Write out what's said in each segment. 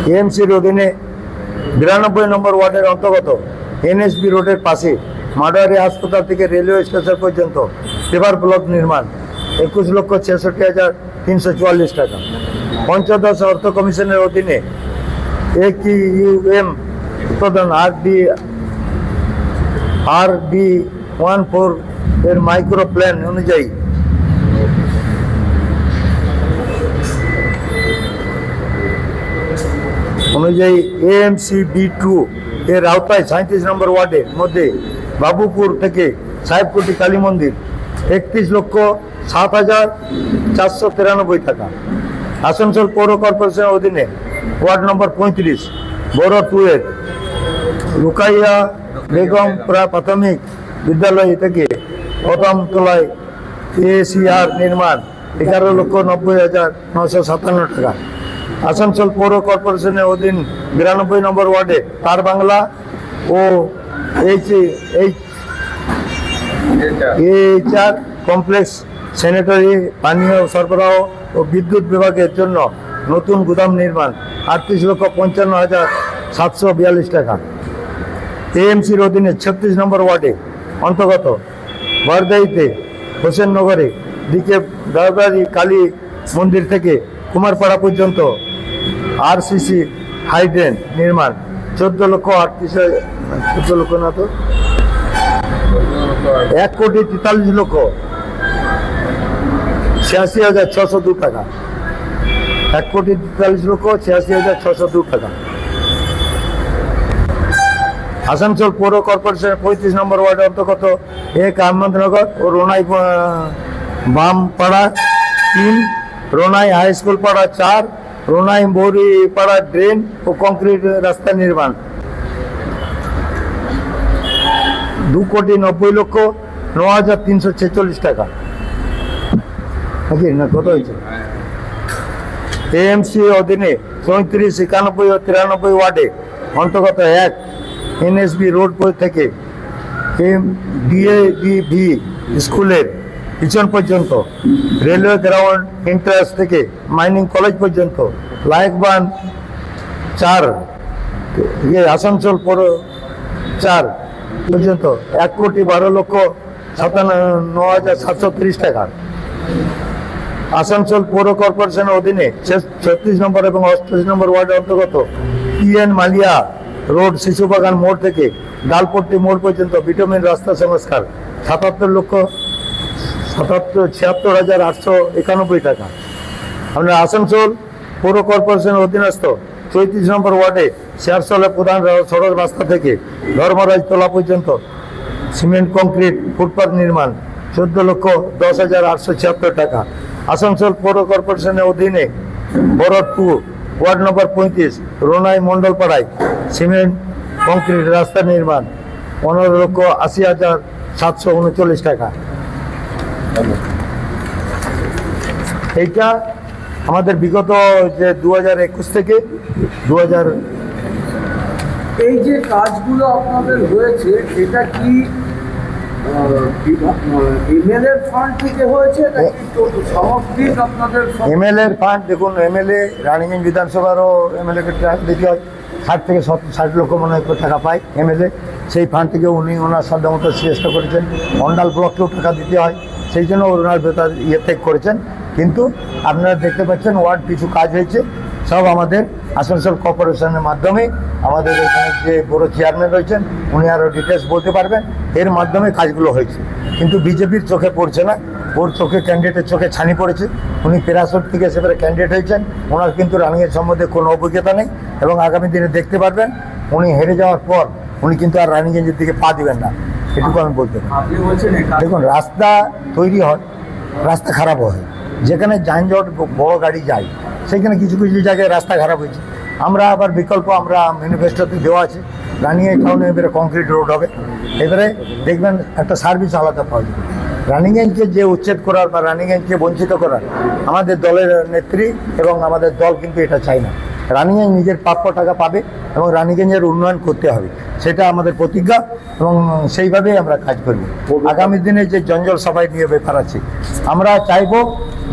এএমসির অধীনে 92 নম্বর ওয়ার্ডের অন্তর্গত এনএসবি রোডের পাশে মাডোয়ারি হাসপাতাল থেকে রেলওয়ে স্টেশন পর্যন্ত পেভার ব্লক নির্মাণ 21,66,344 টাকা। পঞ্চদশ অর্থ কমিশনের অধীনে AQUM উৎপাদন RD14 এর মাইক্রো প্ল্যান অনুযায়ী AMCB2 এর আওতায় 37 নম্বর ওয়ার্ডের মধ্যে বাবুপুর থেকে সাহেবকুটি কালী মন্দির 31,07,493 টাকা। আসানসোল পৌর কর্পোরেশনের অধীনে ওয়ার্ড নম্বর 35 বড় 2 এর রুকাইয়া বেগম প্রাথমিক বিদ্যালয় থেকে প্রথম তলায় ACR নির্মাণ 11,90,957 টাকা। আসানসোল পৌর কর্পোরেশনের অধীন 92 নম্বর ওয়ার্ডে তার বাংলা ও HR কমপ্লেক্স স্যানিটারি পানীয় সরবরাহ ও বিদ্যুৎ বিভাগের জন্য নতুন গুদাম নির্মাণ 38,55,742 টাকা। AMCর অধীনে 36 নম্বর ওয়ার্ডে অন্তর্গত বরদাইতে হোসেননগরে দিকে দাদারি কালী মন্দির থেকে কুমারপাড়া পর্যন্ত RCC হাইড্রেন নির্মাণ 1,43,86,602 টাকা। 1,43,86,602 টাকা। আসানসোল পৌর কর্পোরেশনের 35 নম্বর ওয়ার্ডের অন্তর্গত এক আহমদনগর ও রোনাই বামপাড়া 3, রোনাই হাই স্কুল পাড়া 4, রোনাই মৌরি পাড়া ড্রেন ও কংক্রিট রাস্তা নির্মাণ 2,90,09,346 টাকা। না কত হয়েছে? AMC অধীনে 34, 91 ও 93 ওয়ার্ডে অন্তর্গত 1 NSB রোড থেকে DADV স্কুলের পিছন পর্যন্ত, রেলওয়ে গ্রাউন্ড এন্ট্রান্স থেকে মাইনিং কলেজ পর্যন্ত, লায়কবান 4 আসানসোল পৌর 4 পর্যন্ত 1,12,57,730 টাকা। আসানসোল পৌর কর্পোরেশনের অধীনে 36 নম্বর এবং 88 নম্বর ওয়ার্ডের অন্তর্গত PN মালিয়া রোড শিশুবাগান মোড় থেকে ডালপট্টি মোড় পর্যন্ত বিটুমিন রাস্তা সংস্কার 76,891 টাকা। আমরা আসানসোল পৌর কর্পোরেশনের অধীনস্থ 34 নম্বর ওয়ার্ডে শেয়ারসলে প্রধান সড়ক রাস্তা থেকে ধর্মরাজ তোলা পর্যন্ত সিমেন্ট কংক্রিট ফুটপাথ নির্মাণ 14,10,876 টাকা। আসানসোল পৌর কর্পোরেশনের অধীনে বড় 2 ওয়ার্ড নম্বর 35 রোনাই মন্ডলপাড়ায় সিমেন্ট কংক্রিট রাস্তা নির্মাণ 15,80,739 টাকা। এইটা আমাদের বিগত যে 2021 থেকে 2000 এই যে কাজগুলো আপনাদের হয়েছে এটা কি MLA ফান্ড থেকে হয়েছে নাকি সামগ্রিক আপনাদের? MLA ফান্ড দেখুন, MLA রানিগঞ্জ বিধানসভারও MLA কে টাকা দিতে হয়, 60 থেকে 60 লক্ষ মনে হয় টাকা পায় MLA। সেই ফান্ড থেকে উনি ওনার সাধ্যমতো চেষ্টা করেছেন। মন্ডল ব্লককেও টাকা দিতে হয়, সেই জন্য ওনার বেতন ইয়েতে করেছেন। কিন্তু আপনারা দেখতে পাচ্ছেন ওয়ার্ড কিছু কাজ হয়েছে সব আমাদের আসানসোল কর্পোরেশনের মাধ্যমে। আমাদের এখানে যে বড় চেয়ারম্যান রয়েছেন উনি আরও ডিটেলস বলতে পারবেন, এর মাধ্যমে কাজগুলো হয়েছে। কিন্তু বিজেপির চোখে পড়ছে না, ওর চোখে ক্যান্ডিডেটের চোখে ছানি পড়েছে। উনি পেরাসট থেকে সেবারে ক্যান্ডিডেট হয়েছেন, ওনার কিন্তু রানিংয়ের সম্বন্ধে কোনো অভিজ্ঞতা নেই এবং আগামী দিনে দেখতে পারবেন উনি হেরে যাওয়ার পর উনি কিন্তু আর রানিগঞ্জের দিকে পা দিবেন না, এটুকু আমি বলতে পারি। দেখুন, রাস্তা তৈরি হয়, রাস্তা খারাপ হয়, যেখানে যানজট বড় গাড়ি যায় সেখানে কিছু কিছু জায়গায় রাস্তা খারাপ হয়েছে। আমরা আবার বিকল্প আমরা ম্যানিফেস্টোতে দেওয়া আছে, রানিয়ে টাউনে এবারে কংক্রিট রোড হবে। এবারে দেখবেন একটা সার্ভিস আলাদা পাওয়া যাবে। রানিগঞ্জকে যে উচ্ছেদ করার বা রানিগঞ্জকে বঞ্চিত করার আমাদের দলের নেত্রী এবং আমাদের দল কিন্তু এটা চাই না। রানিগঞ্জ নিজের প্রাপ্য টাকা পাবে এবং রানিগঞ্জের উন্নয়ন করতে হবে, সেটা আমাদের প্রতিজ্ঞা এবং সেইভাবেই আমরা কাজ করব। আগামী দিনে যে জঞ্জল সভায় নিয়ে ব্যাপার আছে, আমরা চাইব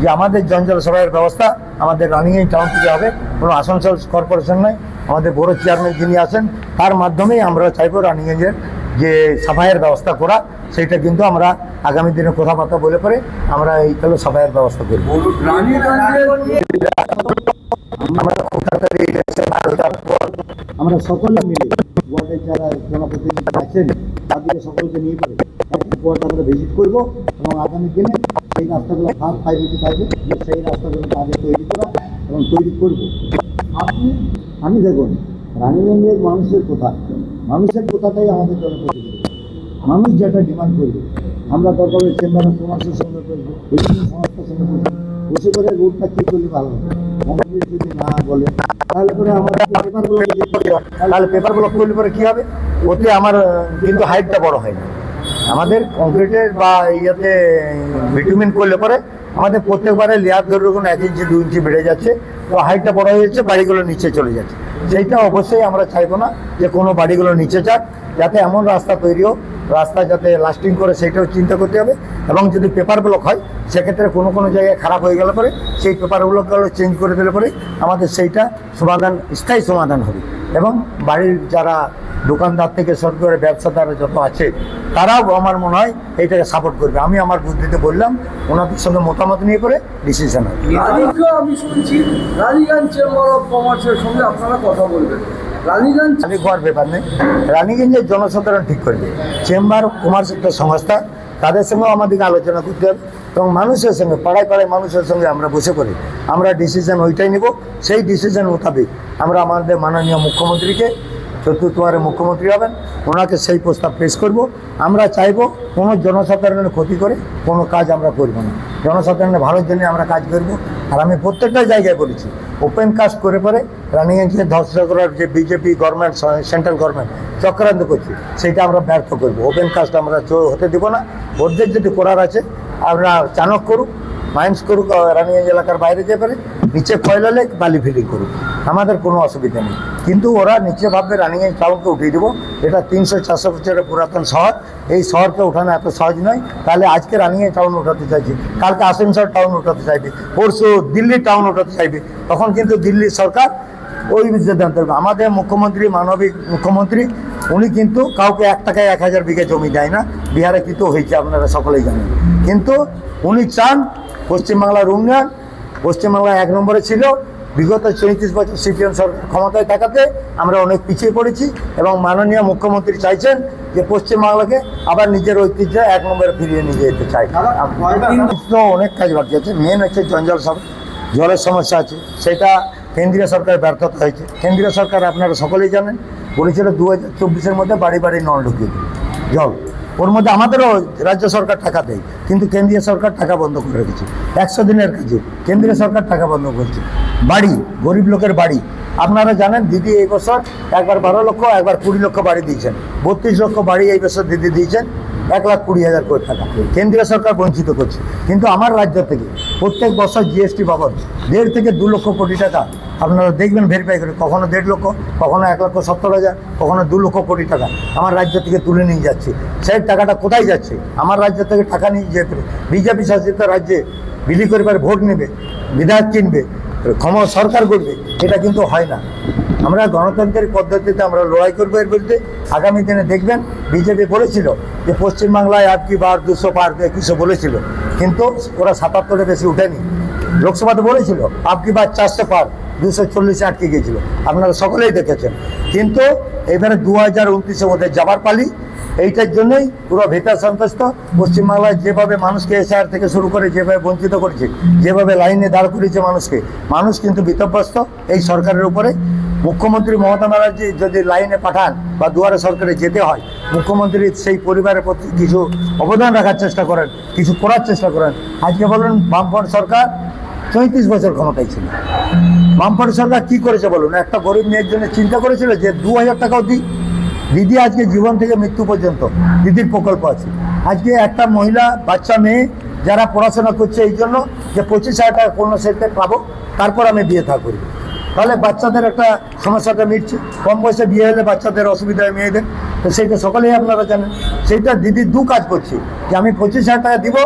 যে আমাদের জঞ্জল সভায়ের ব্যবস্থা আমাদের রানিগঞ্জ টাউন থেকে হবে কোনো আসানসোল কর্পোরেশন নয়, আমাদের বড় চেয়ারম্যান যিনি আছেন তার মাধ্যমেই আমরা চাইবো রানিগঞ্জের যে সাফাইয়ের ব্যবস্থা করা, সেইটা কিন্তু আমরা আগামী দিনে কথাবার্তা বলে পরে আমরা এইগুলো সাফাইয়ের ব্যবস্থা করব। আমরা সকলে মিলে ওয়ার্ডের যারা জনপ্রতিনিধি আছেন তাদেরকে সকলকে নিয়ে পড়ে একটা ওয়ার্ড আমরা ভিজিট করব এবং আগামী দিনে সেই রাস্তাগুলো খারাপ প্রায়োরিটি থাকবে যে সেই রাস্তাগুলো আগে তৈরি করা এবং তৈরি করব। আমি দেখুন রানীগঞ্জের মানুষের কথাটাই আমাদের জনপ্রতিনিধি, মানুষ যেটা ডিমান্ড করবে আমরা দরকার চেম্বার অফ কমার্সের সঙ্গে করবো, বিভিন্ন সংস্থার সঙ্গে করবো, বসে করে রোডটা কী করলে ভালো হবে। কংক্রিট যদি না বলে তাহলে পরে আমাদের পেপারগুলো তাহলে পেপার ব্লক করলে পরে কী হবে, ওতে আমার কিন্তু হাইটটা বড় হয় না। আমাদের কংক্রিটের বা ইয়েতে ভিটামিন করলে পরে আমাদের প্রত্যেকবারে লেয়ার ধরে রাখুন 1 ইঞ্চি 2 ইঞ্চি বেড়ে যাচ্ছে, তো হাইটটা বড় হয়ে যাচ্ছে, বাড়িগুলো নিচে চলে যাচ্ছে। সেইটা অবশ্যই আমরা চাইবো না যে কোনো বাড়িগুলো নিচে যাক, যাতে এমন রাস্তা তৈরি হোক, রাস্তা যাতে লাস্টিং করে সেইটাও চিন্তা করতে হবে। এবং যদি পেপার ব্লক হয় সেক্ষেত্রে কোনো কোনো জায়গায় খারাপ হয়ে গেলে পরে সেই পেপার ব্লকগুলো চেঞ্জ করে দিলে পরে আমাদের সেইটা সমাধান, স্থায়ী সমাধান হবে। এবং বাড়ির যারা দোকানদার থেকে শুরু করে ব্যবসাদার যত আছে তারাও আমার মনে হয় এইটাকে সাপোর্ট করবে। আমি আমার বুদ্ধিতে বললাম, ওনাদের সঙ্গে মতামত নিয়ে করে ডিসিশন হবে। আমি শুনছি রানীগঞ্জ চেম্বার অফ কমার্সের সঙ্গে আপনারা কথা বলবেন। রানীগঞ্জ হওয়ার ব্যাপার নেই, রানীগঞ্জের জনসাধারণ ঠিক করবে। চেম্বার অফ কমার্স একটা সংস্থা, তাদের সঙ্গেও আমাদেরকে আলোচনা করতে হবে এবং মানুষের সঙ্গে পাড়ায় পাড়ায় মানুষের সঙ্গে আমরা বসে করে আমরা ডিসিশন ওইটাই নেব। সেই ডিসিশন মোতাবেক আমরা আমাদের মাননীয় মুখ্যমন্ত্রীকে, চতুর্থবারের মুখ্যমন্ত্রী হবেন, ওনাকে সেই প্রস্তাব পেশ করব। আমরা চাইব কোনো জনসাধারণের ক্ষতি করে কোনো কাজ আমরা করব না, জনসাধারণের ভালোর জন্য আমরা কাজ করব। আর আমি প্রত্যেকটা জায়গায় বলেছি ওপেন কাস্ট করে পরে রানীগঞ্জকে ধ্বংস করার যে বিজেপি গভর্নমেন্ট, সেন্ট্রাল গভর্নমেন্ট চক্রান্ত করছে সেইটা আমরা ব্যর্থ করব। ওপেন কাস্ট আমরা হতে দেব না। ওদের যদি করার আছে আমরা চাণক করুক, মাইন্স করুক, রানীগঞ্জ এলাকার বাইরে যেতে পারে, নিচে কয়লালে বালি ফিলিং করুক, আমাদের কোনো অসুবিধা নেই। কিন্তু ওরা নিচে ভাববে রানীগঞ্জ টাউনকে উঠিয়ে দেবো। এটা 300-400 বছরের পুরাতন শহর, এই শহরকে উঠানো এত সহজ নয়। তাহলে আজকে রানীগঞ্জ টাউন উঠাতে চাইছে, কালকে আসানসোল টাউন উঠাতে চাইবে, পরশু দিল্লি টাউন উঠাতে চাইবে, তখন কিন্তু দিল্লির সরকার ওই সিদ্ধান্ত নেবে। আমাদের মুখ্যমন্ত্রী, মানবিক মুখ্যমন্ত্রী, উনি কিন্তু কাউকে 1 টাকায় 1000 বিঘা জমি দেয় না। বিহারে কিন্তু হয়েছে আপনারা সকলেই জানেন। কিন্তু উনি চান পশ্চিমবাংলার উন্নয়ন। পশ্চিমবাংলা 1 নম্বরে ছিল, বিগত 34 বছর সিপিএম সরকার ক্ষমতায় থাকাতে আমরা অনেক পিছিয়ে পড়েছি এবং মাননীয় মুখ্যমন্ত্রী চাইছেন যে পশ্চিমবাংলাকে আবার নিজের ঐতিহ্য 1 নম্বরে ফিরিয়ে নিয়ে যেতে চাই। তো অনেক কাজ বাকি আছে। মেন হচ্ছে জলের সমস্যা আছে, সেটা কেন্দ্রীয় সরকারের ব্যর্থতা হয়েছে। কেন্দ্রীয় সরকার আপনারা সকলেই জানেন বলেছিল 2024-এর মধ্যে বাড়ি বাড়ি নল ঢুকিয়ে দেবে জল। ওর মধ্যে আমাদেরও রাজ্য সরকার টাকা দেয়, কিন্তু কেন্দ্রীয় সরকার টাকা বন্ধ করে রেখেছে। 100 দিনের কাজে কেন্দ্রীয় সরকার টাকা বন্ধ করছে। বাড়ি, গরিব লোকের বাড়ি, আপনারা জানেন দিদি এই বছর একবার 12 লক্ষ, একবার 20 লক্ষ বাড়ি দিয়েছেন। 32 লক্ষ বাড়ি এই বছর দিদি দিয়েছেন, 1,20,000 কোটি টাকা কেন্দ্রীয় সরকার বঞ্চিত করছে। কিন্তু আমার রাজ্য থেকে প্রত্যেক বছর জিএসটি বাবদ 1.5 থেকে 2 লক্ষ কোটি টাকা আপনারা দেখবেন ভেরিফাই করে, কখনো 1.5 লক্ষ, কখনো 1,70,000, কখনো 2 লক্ষ কোটি টাকা আমার রাজ্য থেকে তুলে নিয়ে যাচ্ছে। সেই টাকাটা কোথায় যাচ্ছে? আমার রাজ্য থেকে টাকা নিয়ে যেতে বিজেপি শাসিত রাজ্যে বিলি করে ভোট নেবে, বিধায়ক কিনবে, সরকার করবে, এটা কিন্তু হয় না। আমরা গণতান্ত্রিক পদ্ধতিতে আমরা লড়াই করবো এর বিরুদ্ধে। আগামী দিনে দেখবেন বিজেপি বলেছিল যে পশ্চিমবাংলায় আপকি বার 200 পার 2100 বলেছিল, কিন্তু ওরা 77-এর বেশি উঠেনি। লোকসভাতে বলেছিল আপকি বার 400 পার 240-এ আটকে গিয়েছিল, আপনারা সকলেই দেখেছেন। কিন্তু এবারে 2029-এ ওদের যাবার পালি। এইটার জন্যই পুরো ভেতর সন্তুষ্ট। পশ্চিমবাংলায় যেভাবে মানুষকে এসআইআর থেকে শুরু করে যেভাবে বঞ্চিত করেছে, যেভাবে লাইনে দাঁড় করিয়েছে মানুষকে, মানুষ কিন্তু বিতব্যস্ত এই সরকারের উপরে। মুখ্যমন্ত্রী মমতা ব্যানার্জি যদি লাইনে পাঠান বা দুয়ারে সরকারে যেতে হয়, মুখ্যমন্ত্রী সেই পরিবারের প্রতি কিছু অবদান রাখার চেষ্টা করেন, কিছু করার চেষ্টা করেন। আজকে বলুন বামফ্রন্ট সরকার 34 বছর ক্ষমতায় ছিল, বামফ্রন্ট সরকার কি করেছে বলুন? একটা গরিব মেয়ের জন্য চিন্তা করেছিল যে 2000 টাকাও দিই। দিদি আজকে জীবন থেকে মৃত্যু পর্যন্ত দিদির প্রকল্প আছে। আজকে একটা মহিলা, বাচ্চা মেয়ে যারা পড়াশোনা করছে এই জন্য যে 25,000 টাকা কন্যাশ্রীতে পাবো, তারপর আমি বিয়ে থা করি। তাহলে বাচ্চাদের একটা সমস্যাটা মিটছে। কম বয়সে বিয়ে হলে বাচ্চাদের অসুবিধা হয় মেয়েদের, তো সেইটা সকলেই আপনারা জানেন। সেইটা দিদি দু কাজ করছে, যে আমি 25,000 টাকা দিব,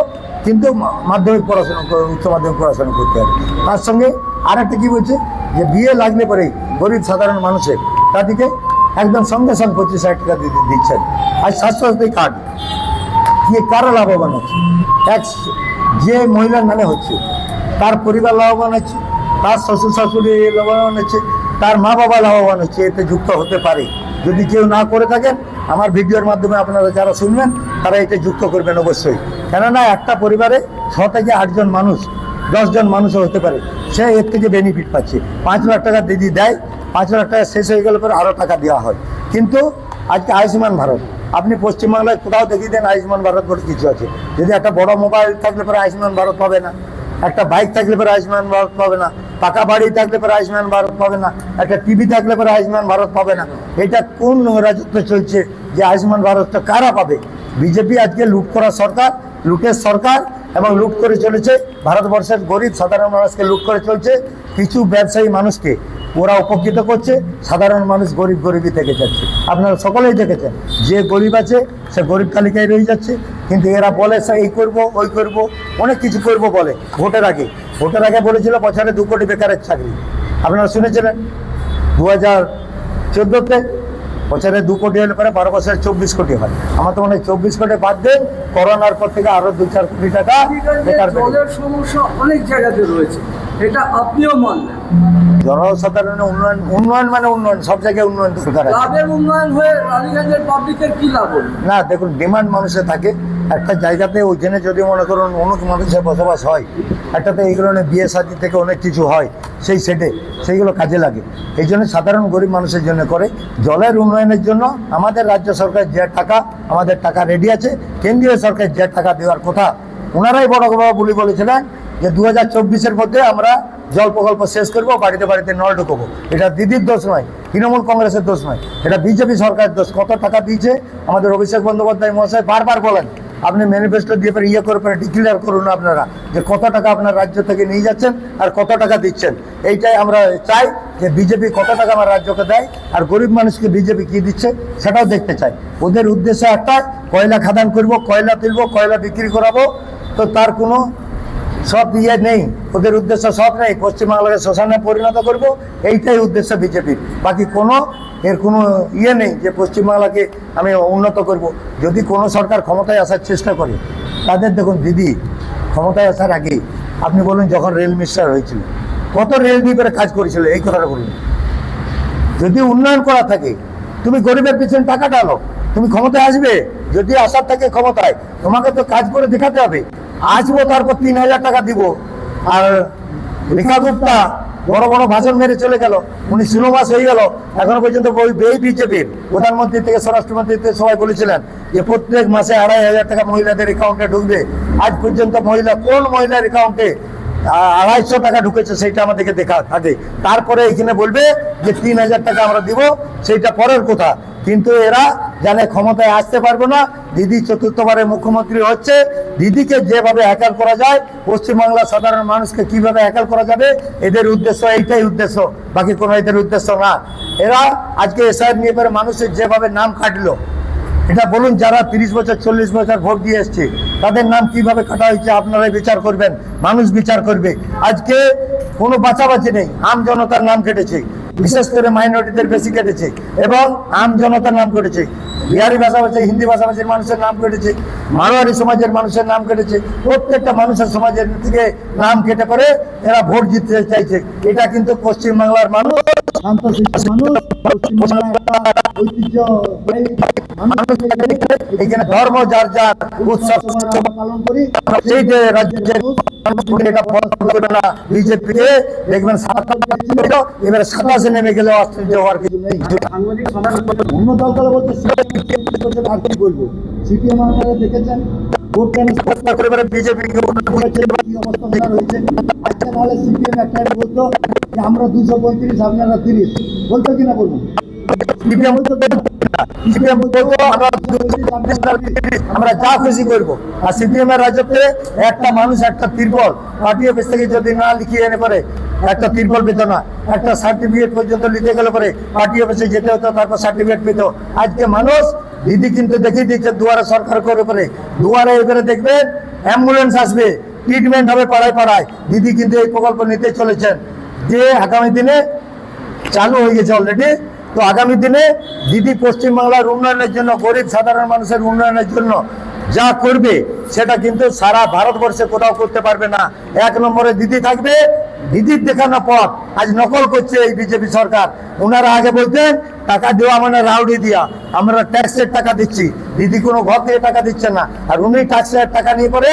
কিন্তু মাধ্যমিক পড়াশোনা উচ্চ মাধ্যমিক পড়াশোনা করতে হবে। তার সঙ্গে আর একটা কী বলছে, যে বিয়ে লাগলে পরেই গরিব সাধারণ মানুষের তাদেরকে একদম সঙ্গে সঙ্গে 25,000 টাকা দিচ্ছেন। আর স্বাস্থ্যসাথী কার্ড কি কারা লাভবান হচ্ছে, এক যে মহিলার নামে হচ্ছে তার পরিবার লাভবান হচ্ছে, তার শ্বশুর শাশুড়ি লাভবান হচ্ছে, তার মা বাবা লাভবান হচ্ছে, এতে যুক্ত হতে পারে। যদি কেউ না করে থাকেন, আমার ভিডিওর মাধ্যমে আপনারা যারা শুনবেন তারা এটা যুক্ত করবেন অবশ্যই। কেননা একটা পরিবারে 6 থেকে 8 জন মানুষ, 10 জন মানুষও হতে পারে, সে এর থেকে বেনিফিট পাচ্ছে। 5 লাখ টাকা দিদি দেয়, 5 লাখ টাকা শেষ হয়ে গেলে পরে আরও টাকা দেওয়া হয়। কিন্তু আজকে আয়ুষ্মান ভারত, আপনি পশ্চিমবাংলায় কোথাও দেখিয়ে দেন আয়ুষ্মান ভারত বলে কিছু আছে? যদি একটা বড় মোবাইল থাকলে পরে আয়ুষ্মান ভারত পাবে না, একটা বাইক থাকলে পরে আয়ুষ্মান ভারত পাবে না, পাকা বাড়ি থাকলে পরে আয়ুষ্মান ভারত পাবে না, একটা টিভি থাকলে পরে আয়ুষ্মান ভারত পাবে না। এটা কোন রাজত্ব চলছে যে আয়ুষ্মান ভারতটা কারা পাবে? বিজেপি আজকে লুট করা সরকার, লুটের সরকার, এবং লুট করে চলেছে ভারতবর্ষের গরিব সাধারণ মানুষকে লুট করে চলছে। কিছু ব্যবসায়ী মানুষকে ওরা উপকৃত করছে, সাধারণ মানুষ গরিবই থেকে যাচ্ছে। আপনারা সকলেই দেখেছেন, যে গরিব আছে সে গরিব তালিকায় রয়ে যাচ্ছে। কিন্তু এরা বলে সে এই করব ওই করব, অনেক কিছু করব বলে। ভোটের আগে বলেছিল বছরে 2 কোটি বেকারের চাকরি, আপনারা শুনেছিলেন। 2014-তে বছরে 2 কোটি হলে পরে 12 বছরে 24 কোটি হয়। আমার তো মনে হয় 24 কোটি বাদ দেন, করোনার পর থেকে আরও 2-4 কোটি টাকা বেকার। জলের সমস্যা অনেক জায়গাতে রয়েছে, এটা আপনিও মানলেন। জনসাধারণের উন্নয়ন মানে উন্নয়ন, সব জায়গায় উন্নয়ন দরকার আছে। লাভের উন্নয়ন হয়ে রানীগঞ্জের পাবলিকের কি লাভ হল? না দেখুন, ডিমান্ড মানুষের থাকে একটা জায়গাতে, ওইখানে যদি মনে করুন অনেক মানুষের বসবাস হয়, একটাতে এই ধরনের বিয়ে শাদী থেকে অনেক কিছু হয়, সেই সেটে সেইগুলো কাজে লাগে। এই জন্য সাধারণ গরিব মানুষের জন্য করে। জলের উন্নয়নের জন্য আমাদের রাজ্য সরকার যে টাকা, আমাদের টাকা রেডি আছে, কেন্দ্রীয় সরকার যে টাকা দেওয়ার কথা, ওনারাই বড় বলে বলেছিলেন যে 2024-এর মধ্যে আমরা জল প্রকল্প শেষ করবো, বাড়িতে বাড়িতে নল ঢুকবো। এটা দিদির দোষ নয়, তৃণমূল কংগ্রেসের দোষ নয়, এটা বিজেপি সরকারের দোষ। কত টাকা দিয়েছে আমাদের অভিষেক বন্দ্যোপাধ্যায় মহাশয় বারবার বলেন, আপনি ম্যানিফেস্টো দিয়ে পরে করে ডিক্লেয়ার করুন আপনারা যে কত টাকা আপনার রাজ্য থেকে নিয়ে যাচ্ছেন আর কত টাকা দিচ্ছেন। এইটাই আমরা চাই, যে বিজেপি কত টাকা আমার রাজ্যকে দেয় আর গরিব মানুষকে বিজেপি কী দিচ্ছে সেটাও দেখতে চাই। ওদের উদ্দেশ্য একটাই, কয়লা খাদান করব, কয়লা তুলব, কয়লা বিক্রি করাবো। তো তার কোনো সব ইয়ে নেই, ওদের উদ্দেশ্য সব নেই, পশ্চিমবাংলাকে শ্মশানে পরিণত করব, এইটাই উদ্দেশ্য বিজেপির। বাকি কোনো এর কোনো ইয়ে নেই যে পশ্চিমবাংলাকে আমি উন্নত করব। যদি কোনো সরকার ক্ষমতায় আসার চেষ্টা করে, তাদের দেখুন দিদি ক্ষমতায় আসার আগে আপনি বলুন, যখন রেল মিনিস্টার হয়েছিল কত রেল দ্বীপের কাজ করেছিল, এই কথাটা বলুন। যদি উন্নয়ন করা থাকে, তুমি গরিবের পিছনে টাকা ডালো, তুমি ক্ষমতায় আসবে। যদি আসার থাকে ক্ষমতায়, তোমাকে তো কাজ করে দেখাতে হবে। আসবো, তারপর 3,000 টাকা দিব। আর রেখা গুপ্তা বড় বড় ভাষণ মেরে চলে গেল, উনি 16 মাস হয়ে গেল, এখনো পর্যন্ত এই বিজেপির প্রধানমন্ত্রী থেকে স্বরাষ্ট্রমন্ত্রী থেকে সবাই বলেছিলেন যে প্রত্যেক মাসে 2,500 টাকা মহিলাদের অ্যাকাউন্টে ঢুকবে। আজ পর্যন্ত কোন মহিলার অ্যাকাউন্টে 250 টাকা ঢুকেছে সেইটা আমাদেরকে দেখা থাকে। তারপরে এখানে বলবে যে 3,000 টাকা আমরা দিব, সেইটা পরের কথা। কিন্তু এরা জানে ক্ষমতায় আসতে পারবে না। দিদি 4র্থবারে মুখ্যমন্ত্রী হচ্ছে, দিদিকে যেভাবে হ্যাকার করা যায়, পশ্চিমবাংলার সাধারণ মানুষকে কিভাবে হ্যাকার করা যাবে, এদের উদ্দেশ্য এইটাই উদ্দেশ্য, বাকি কোনো এদের উদ্দেশ্য না। এরা আজকে এসআইআর নিয়ে পরে মানুষের যেভাবে নাম কাটলো, এটা বলুন, যারা 30 বছর 40 বছর ভোট দিয়ে এসছে তাদের নাম কিভাবে কাটা হয়েছে আপনারাই বিচার করবেন, মানুষ বিচার করবে। আজকে কোনো বাছাবাছি নেই, আম জনতার নাম কেটেছে, বিশেষ করে মাইনরিটিদের বেশি কেটেছে, এবং আম জনতার নাম কেটেছে। বিহারি ভাষাভাষী, হিন্দি ভাষাভাষীর মানুষের নাম কেটেছে, মারোয়ারি সমাজের মানুষের নাম কেটেছে। প্রত্যেকটা মানুষের সমাজের থেকে নাম কেটে করে এরা ভোট জিততে চাইছে। এটা কিন্তু পশ্চিমবাংলার মানুষ, শান্তশিষ্ট মানুষ, পশ্চিমবাংলার একটা ঐতিহ্যবাহী মানুষ। এখানে ধর্ম যার যার উৎসব পালন করি, সেই যে রাজ্যের এটা পছন্দ করে না বিজেপিকে। দেখবেন 27 এবারে 27-এ নেমে গেলে আশ্চর্য হওয়ার কিছু নেই। অন্য দল করে বলতে আর কি বলবো, সিপিএম আপনারা দেখেছেন ভোট কেন করে বিজেপি কি অবস্থা হয়েছে। আজকে নাহলে সিপিএম একটা বলতো যে আমরা 235, আপনারা 30, বলতো কিনা বলুন? সিপিএম বলতো আমরা যা খুশি করবো। আর সিপিএম এর রাজ্যে একটা মানুষ একটা তিরপল পার্টি অফিস থেকে যদি না লিখিয়ে এনে করে একটা তিরপল পেত না, একটা সার্টিফিকেট পর্যন্ত নিতে গেলে পরে পার্টি অফিসে যেতে হতো, তারপর সার্টিফিকেট পেত। আজকে মানুষ দিদি কিন্তু দেখিয়ে দিচ্ছে দুয়ারে সরকার করে পরে, দুয়ারে এবারে দেখবেন অ্যাম্বুলেন্স আসবে, ট্রিটমেন্ট হবে পাড়ায় পাড়ায়। দিদি কিন্তু এই প্রকল্প নিতে চলেছেন, যে আগামী দিনে চালু হয়ে গেছে অলরেডি। তো আগামী দিনে দিদি পশ্চিমবাংলার উন্নয়নের জন্য, গরিব সাধারণ মানুষের উন্নয়নের জন্য যা করবে সেটা কিন্তু সারা ভারতবর্ষে কোথাও করতে পারবে না। এক নম্বরে দিদি থাকবে, দিদির দেখানো পথ আজ নকল করছে এই বিজেপি সরকার। ওনারা আগে বলতেন টাকা দেওয়া মানে রাউডি দিয়া, আমরা ট্যাক্সের টাকা দিচ্ছি, দিদি কোনো ঘর থেকে টাকা দিচ্ছেন না। আর উনি ট্যাক্সের টাকা নিয়ে পরে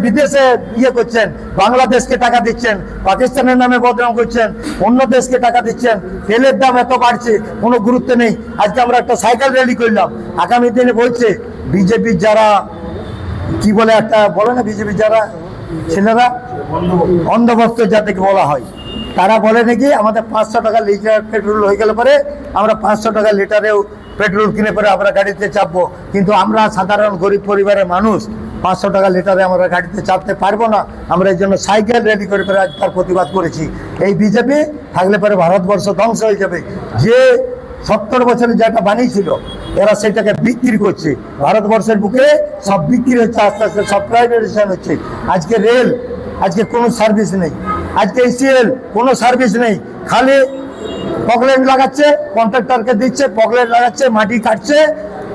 বিদেশে ইয়ে করছেন, বাংলাদেশকে টাকা দিচ্ছেন, পাকিস্তানের নামে বদনাম করছেন, অন্য দেশকে টাকা দিচ্ছেন। তেলের দাম এত বাড়ছে, কোনো গুরুত্ব নেই। আজকে আমরা একটা সাইকেল র্যালি করলাম, আগামী দিনে বলছে বিজেপির যারা কি বলে একটা বলে না, বিজেপি যারা ছেলেরা অন্ধভক্ত যাদেরকে বলা হয়, তারা বলে নাকি আমাদের 500 টাকা লিটার পেট্রোল হয়ে গেলে পরে আমরা 500 টাকা লিটারেও পেট্রোল কিনে পরে আমরা গাড়িতে চাপবো। কিন্তু আমরা সাধারণ গরিব পরিবারের মানুষ 500 টাকা লিটারে আমরা গাড়িতে চাপতে পারবো না। আমরা এই জন্য সাইকেল রেডি করে পরে আজ তার প্রতিবাদ করেছি। এই বিজেপি থাকলে পরে ভারতবর্ষ ধ্বংস হয়ে যাবে। যে 70 বছরে যেটা বানিয়েছিল এরা সেটাকে বিক্রি করছে। ভারতবর্ষের বুকে সব বিক্রি হচ্ছে, আস্তে আস্তে সব প্রাইভেটাইজেশন হচ্ছে। আজকে রেল, আজকে কোনো সার্ভিস নেই, আজকে এসিএল কোনো সার্ভিস নেই, খালি পকলেট লাগাচ্ছে, কন্ট্রাক্টরকে দিচ্ছে, পকলেট লাগাচ্ছে, মাটি কাটছে,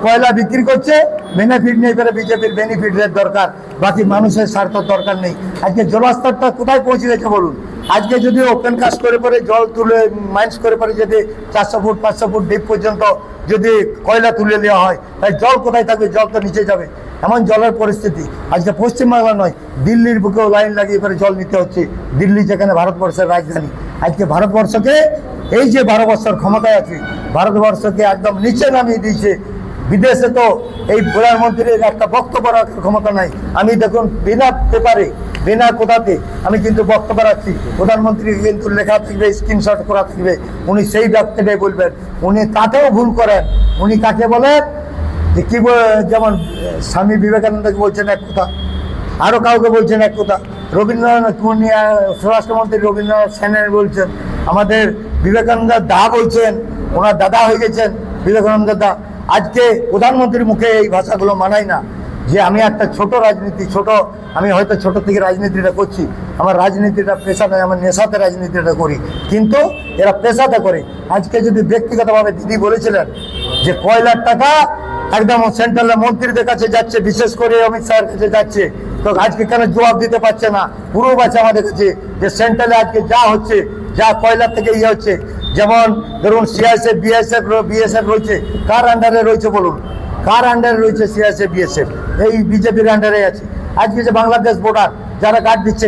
কয়লা বিক্রি করছে। বেনিফিট নেই, করে বিজেপির বেনিফিটের দরকার, বাকি মানুষের স্বার্থ দরকার নেই। আজকে জলস্তরটা কোথায় পৌঁছে গেছে বলুন? আজকে যদি ওপেন কাস্ট করে পরে জল তুলে মাইন্স করে পরে যদি 400 ফুট 500 ফুট ডিপ পর্যন্ত যদি কয়লা তুলে দেওয়া হয়, তাই জল কোথায় থাকবে? জল তো নিচে যাবে। এমন জলের পরিস্থিতি আজকে পশ্চিমবাংলা নয়, দিল্লির বুকেও লাইন লাগিয়ে পরে জল নিতে হচ্ছে। দিল্লি যেখানে ভারতবর্ষের রাজধানী। আজকে ভারতবর্ষকে এই যে 12 বছর ক্ষমতায় আছে, ভারতবর্ষকে একদম নিচে নামিয়ে দিয়েছে। বিদেশে তো এই প্রধানমন্ত্রীর একটা বক্তব্য রাখার ক্ষমতা নাই। আমি দেখুন বিনা পেপারে, বিনা কোথাতে আমি কিন্তু বক্তব্য রাখছি, প্রধানমন্ত্রী কিন্তু লেখা থাকবে, স্ক্রিনশট করা থাকবে, উনি সেই ব্যক্তিটাই বলবেন। উনি তাতেও ভুল করেন। উনি কাকে বলেন যে কি, যেমন স্বামী বিবেকানন্দকে বলছেন এক কথা, আরও কাউকে বলছেন এক কথা, রবীন্দ্রনাথ স্বরাষ্ট্রমন্ত্রী রবীন্দ্রনাথ সেনের বলছেন, আমাদের বিবেকানন্দ দা বলছেন, ওনার দাদা হয়ে গেছেন বিবেকানন্দ দা। আজকে প্রধানমন্ত্রীর মুখে এই ভাষাগুলো মানায় না। যে আমি একটা ছোট রাজনীতি, আমি হয়তো ছোট থেকে রাজনীতিটা করছি, আমার রাজনীতিটা পেশা নয়, আমার নেশাতে রাজনীতিটা করি, কিন্তু এরা পেশাতে করে। আজকে যদি ব্যক্তিগতভাবে দিদি বলেছিলেন যে কয়লার টাকা একদম সেন্ট্রালের মন্ত্রীদের কাছে যাচ্ছে, বিশেষ করে অমিত শাহের কাছে যাচ্ছে, তো আজকে কেন জবাব দিতে পারছে না? প্রুফ আছে আমাদের কাছে যে সেন্ট্রালে আজকে যা হচ্ছে, যা কয়লার থেকে ইয়ে হচ্ছে, যেমন ধরুন সিআইএসএফ বিএসএফ রয়েছে, কার আন্ডারে রয়েছে বলুন? কার আন্ডারে রয়েছে সিআইএসএফ বিএসএফ? এই বিজেপির আন্ডারে আছে। আজকে যে বাংলাদেশ বর্ডার যারা গার্ড দিচ্ছে,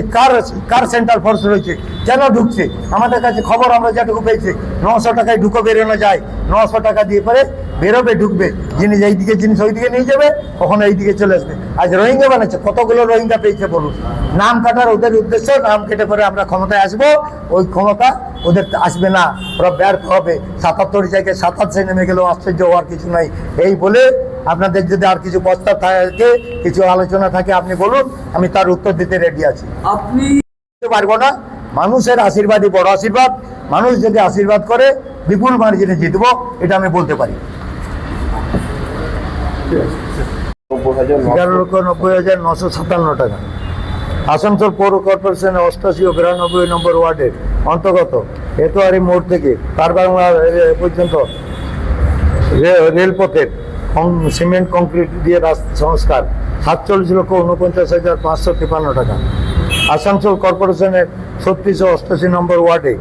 কার সেন্ট্রাল ফোর্স রয়েছে? কেন ঢুকছে? আমাদের কাছে খবর আমরা যেটুকু পেয়েছি, 900 টাকায় ঢুকো বেরোনো যায়, 900 টাকা দিয়ে পরে বেরোবে, ঢুকবে, জিনিস এইদিকে জিনিস ওইদিকে নিয়ে যাবে, কখনো এইদিকে চলে আসবে। আজ রোহিঙ্গা বানাচ্ছে, কতগুলো রোহিঙ্গা পেয়েছে বলুন? নাম কাটার ওদের উদ্দেশ্য, নাম কেটে পরে আমরা ক্ষমতায় আসবো, ওই ক্ষমতা ওদের আসবে না, ওরা ব্যর্থ হবে। 77 জায়গায় 27 নেমে গেলেও আশ্চর্য হওয়ার কিছু নাই। এই বলে আপনাদের যদি আর কিছু প্রস্তাব থাকে, কিছু আলোচনা থাকে, আপনি বলুন, আমি তার উত্তর দিতে রেডি আছি। আপনি পারবো না, মানুষের আশীর্বাদই বড় আশীর্বাদ। মানুষ যদি আশীর্বাদ করে বিপুল মার্জিনে জিতবো, এটা আমি বলতে পারি। 11,90,957 টাকা। আসানসোল পৌর কর্পোরেশনের 88 ও 92 নম্বর ওয়ার্ডের অন্তর্গত এতোয়ারি মোড় থেকে কারবাংলা পর্যন্ত রেলপথের সিমেন্ট কংক্রিট দিয়ে রাস্তা সংস্কার 47,49,553 টাকা। আসানসোল কর্পোরেশনের 36 ও 88 নম্বর ওয়ার্ডে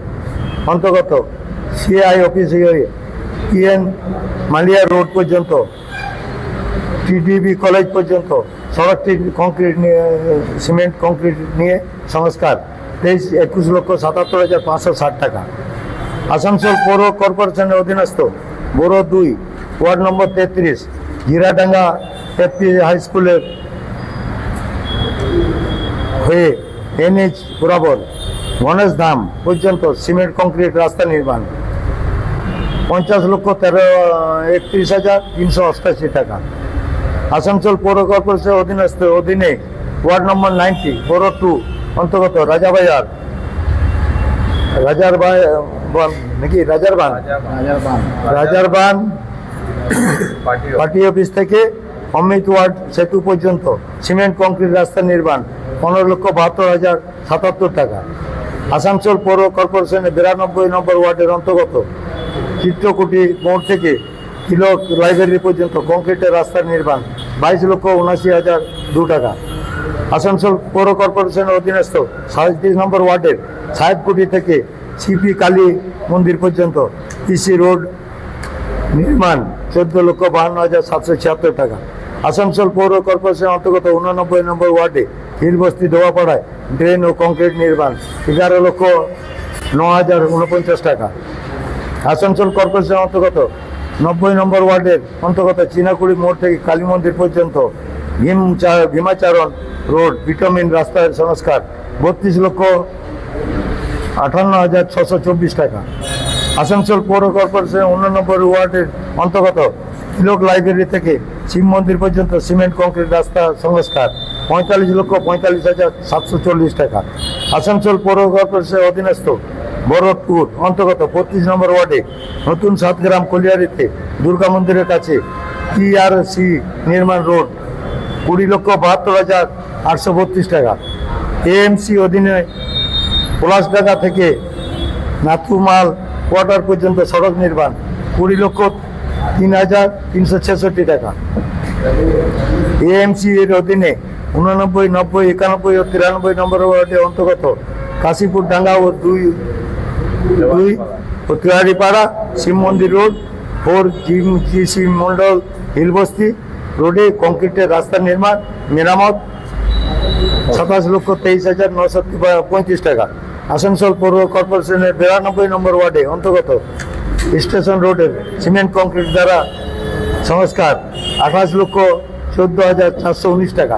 অন্তর্গত CI office EN Malia road পর্যন্ত টিডিবি কলেজ পর্যন্ত সড়কটি কংক্রিট নিয়ে, সিমেন্ট কংক্রিট নিয়ে সংস্কার 21,77,560 টাকা। আসানসোল পৌর কর্পোরেশনের অধীনস্থ বড় 2 ওয়ার্ড নম্বর 33 জিরাডাঙ্গা এপি হাই স্কুলের হয়ে এনএইচ বরাবর গণেশ ধাম পর্যন্ত সিমেন্ট কংক্রিট রাস্তা নির্মাণ 50,31,388 টাকা। আসানসোল পৌর কর্পোরেশনের অধীনে ওয়ার্ড নম্বর 90 বড় 2 অন্তর্গত রাজাবাজার রাজারবান পার্টি অফিস থেকে অমৃত ওয়ার্ড সেতু পর্যন্ত সিমেন্ট কংক্রিট রাস্তা নির্মাণ 15,72,077 টাকা। আসানসোল পৌর কর্পোরেশনের 92 নম্বর ওয়ার্ডের অন্তর্গত চিত্রকুটি মোড় থেকে তিলক লাইব্রেরি পর্যন্ত কংক্রিটের রাস্তার নির্মাণ 22,79,002 টাকা। আসানসোল পৌর কর্পোরেশনের অধীনস্থ 37 নম্বর ওয়ার্ডের সাহেবকুটি থেকে সিপি কালী মন্দির পর্যন্ত পিসি রোড নির্মাণ 14,52,776 টাকা। আসানসোল পৌর কর্পোরেশনের অন্তর্গত 89 নম্বর ওয়ার্ডে হিলবস্তি দোয়াপাড়ায় ড্রেন ও কংক্রিট নির্মাণ 11,09,049 টাকা। আসানসোল কর্পোরেশনের অন্তর্গত 90 নম্বর ওয়ার্ডের অন্তর্গত চীনাকুড়ি মোড় থেকে কালী মন্দির পর্যন্ত ভীমাচারণ রোড ভিটামিন রাস্তার সংস্কার 32,58,624 টাকা। আসানসোল পৌর কর্পোরেশনের 89 ওয়ার্ডের অন্তর্গত তিলক লাইব্রেরি থেকে শিব মন্দির পর্যন্ত সিমেন্ট কংক্রিট রাস্তা সংস্কার 45,45,740 টাকা। আসানসোল পৌর কর্পোরেশনের অধীনস্থ বরদপুর অন্তর্গত 35 নম্বর ওয়ার্ডে নতুন সাতগ্রাম কলিয়ারিতে দুর্গা মন্দিরের কাছে টিআরসি নির্মাণ রোড 20,72,832 টাকা। এএমসি অধীনে পলাশডাঙ্গা থেকে নাথুমাল কোয়ার্টার পর্যন্ত সড়ক নির্মাণ 20,03,366 টাকা। এএমসি এর অধীনে 89, 90, 91 ও 93 নম্বর ওয়ার্ডের অন্তর্গত কাশীপুর ডাঙ্গা ও 2 ও তিওয়ারিপাড়া শিব মন্দির রোড 4 জিসি মন্ডল হিলবস্তি রোডে কংক্রিটের রাস্তা নির্মাণ মেরামত 27,23,935 টাকা। আসানসোল পৌর কর্পোরেশনের 92 নম্বর ওয়ার্ডে অন্তর্গত স্টেশন রোডের সিমেন্ট কংক্রিট দ্বারা সংস্কার 28,14,419 টাকা।